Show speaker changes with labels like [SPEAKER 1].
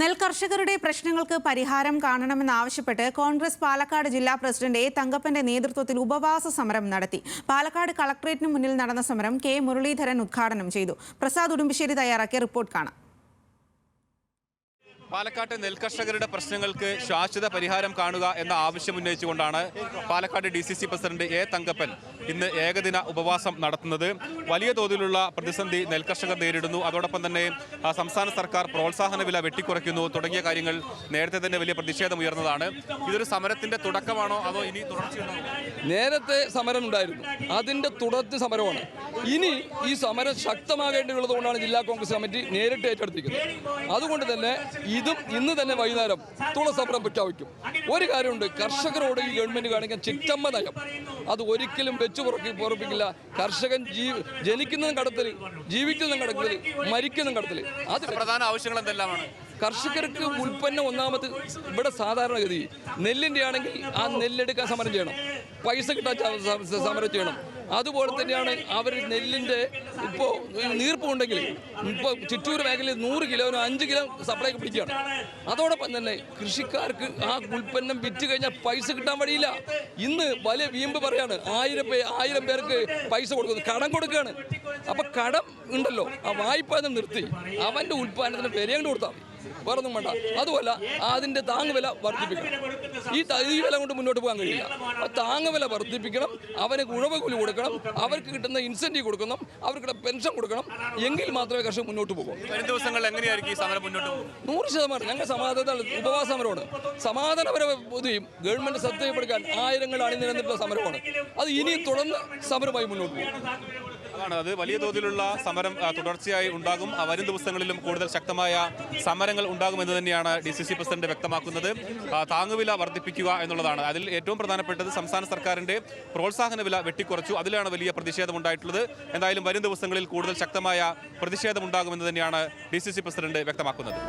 [SPEAKER 1] നെൽകർഷകരുടെ പ്രശ്നങ്ങൾക്ക് പരിഹാരം കാണണമെന്നാവശ്യപ്പെട്ട് കോൺഗ്രസ് പാലക്കാട് ജില്ലാ പ്രസിഡന്റ് എ തങ്കപ്പന്റെ നേതൃത്വത്തിൽ ഉപവാസ സമരം നടത്തി. പാലക്കാട് കളക്ടറേറ്റിന് മുന്നിൽ നടന്ന സമരം കെ മുരളീധരൻ ഉദ്ഘാടനം ചെയ്തു. പ്രസാദ് ഉടുമ്പിശ്ശേരി തയ്യാറാക്കിയ റിപ്പോർട്ട് കാണാം.
[SPEAKER 2] പാലക്കാട്ടെ നെൽകർഷകരുടെ പ്രശ്നങ്ങൾക്ക് ശാശ്വത പരിഹാരം കാണുക എന്ന ആവശ്യം ഉന്നയിച്ചുകൊണ്ടാണ് Palakkad DCC president A Thankappan ഇന്ന് ഏകദിന ഉപവാസം നടത്തുന്നത്. വലിയ തോതിലുള്ള പ്രതിസന്ധി നെൽകർഷകർ നേരിടുന്നു. അതോടൊപ്പം തന്നെ സംസ്ഥാന സർക്കാർ പ്രോത്സാഹന വില വെട്ടിക്കുറയ്ക്കുന്നു തുടങ്ങിയ കാര്യങ്ങൾ നേരത്തെ തന്നെ വലിയ പ്രതിഷേധം ഉയർന്നതാണ്. ഇതൊരു സമരത്തിന്റെ തുടക്കമാണോ അതോ ഇനി തുടർച്ചയുണ്ടോ?
[SPEAKER 3] നേരത്തെ സമരം ഉണ്ടായിരുന്നു, അതിന്റെ തുടർച്ച സമരമാണ്. ഇനി ഈ സമരം ശക്തമാകേണ്ടതുള്ളത് കൊണ്ടാണ് ജില്ലാ കോൺഗ്രസ് കമ്മിറ്റി നേരിട്ട് ഏറ്റെടുത്തിരിക്കുന്നത്. അതുകൊണ്ട് തന്നെ ഇന്ന് തന്നെ വൈകുന്നേരം സമരം പ്രഖ്യാപിക്കും. ഒരു കാര്യമുണ്ട്, കർഷകരോട് ഈ ഗവൺമെന്റ് കാണിക്കാൻ ചിറ്റമ്മ നയം അത് ഒരിക്കലും വെച്ചു പുറപ്പിക്കില്ല. കർഷകൻ ജനിക്കുന്നതും കടത്തൽ, ജീവിക്കുന്നതും കടത്തൽ, മരിക്കുന്നതും കടത്തൽ. അത്
[SPEAKER 2] പ്രധാന ആവശ്യങ്ങൾ എന്തെല്ലാമാണ്?
[SPEAKER 3] കർഷകർക്ക് ഉൽപ്പന്നം ഒന്നാമത് ഇവിടെ സാധാരണഗതി നെല്ലിൻ്റെ ആണെങ്കിൽ ആ നെല്ലെടുക്കാൻ സമരം ചെയ്യണം, പൈസ കിട്ടാൻ സമരം ചെയ്യണം. അതുപോലെ തന്നെയാണ് അവർ നെല്ലിൻ്റെ ഇപ്പോൾ നീർപ്പുണ്ടെങ്കിൽ ഇപ്പോൾ ചിറ്റൂർ മേഖലയിൽ 100 കിലോന് 5 കിലോ സപ്ലൈക്ക് പിടിക്കുകയാണ്. അതോടൊപ്പം തന്നെ കൃഷിക്കാർക്ക് ആ ഉൽപ്പന്നം വിറ്റ് കഴിഞ്ഞാൽ പൈസ കിട്ടാൻ വഴിയില്ല. ഇന്ന് വലിയ വീമ്പ് പറയാണ്, 1000 പേർക്ക് പൈസ കൊടുക്കുന്നു, കടം കൊടുക്കുകയാണ്. അപ്പം കടം ഉണ്ടല്ലോ, ആ വായ്പ നിർത്തി അവൻ്റെ ഉൽപ്പാദനത്തിന് വിലയും കൊടുത്താൽ വേറൊന്നും വേണ്ട. അതുമല്ല, അതിൻ്റെ താങ്ങുവില വർദ്ധിപ്പിക്കണം. ഈ വില കൊണ്ട് മുന്നോട്ട് പോകാൻ കഴിയില്ല. താങ്ങുവില വർദ്ധിപ്പിക്കണം, അവന് ഉഴവുകൂലി കൊടുക്കണം, അവർക്ക് കിട്ടുന്ന ഇൻസെൻറ്റീവ് കൊടുക്കണം, അവർക്ക് പെൻഷൻ കൊടുക്കണം. എങ്കിൽ മാത്രമേ കർഷകർ മുന്നോട്ട് പോകും.
[SPEAKER 2] വരും ദിവസങ്ങളിൽ എങ്ങനെയായിരിക്കും സമരം മുന്നോട്ട് പോകും?
[SPEAKER 3] 100% ഞങ്ങൾ സമാധാന ഉപവാസ സമരമാണ്. സമാധാനപരമായും ഗവൺമെന്റ് ശ്രദ്ധപ്പെടുക്കാൻ ആയിരങ്ങൾ അണിനിരന്നിട്ടുള്ള സമരമാണ്. അത് ഇനിയും തുടർന്ന് സമരമായി മുന്നോട്ട് പോകും.
[SPEAKER 2] അത് വലിയ തോതിലുള്ള സമരം തുടർച്ചയായി ഉണ്ടാകും. വരും ദിവസങ്ങളിലും കൂടുതൽ ശക്തമായ സമരങ്ങൾ ഉണ്ടാകുമെന്ന് തന്നെയാണ് DCC പ്രസിഡന്റ് വ്യക്തമാക്കുന്നത്. താങ്ങുവില വർദ്ധിപ്പിക്കുക എന്നുള്ളതാണ് അതിൽ ഏറ്റവും പ്രധാനപ്പെട്ടത്. സംസ്ഥാന സർക്കാരിന്റെ പ്രോത്സാഹന വില വെട്ടിക്കുറച്ചു, അതിലാണ് വലിയ പ്രതിഷേധം ഉണ്ടായിട്ടുള്ളത്. എന്തായാലും വരും ദിവസങ്ങളിൽ കൂടുതൽ ശക്തമായ പ്രതിഷേധം ഉണ്ടാകുമെന്ന് തന്നെയാണ് DCC പ്രസിഡന്റ് വ്യക്തമാക്കുന്നത്.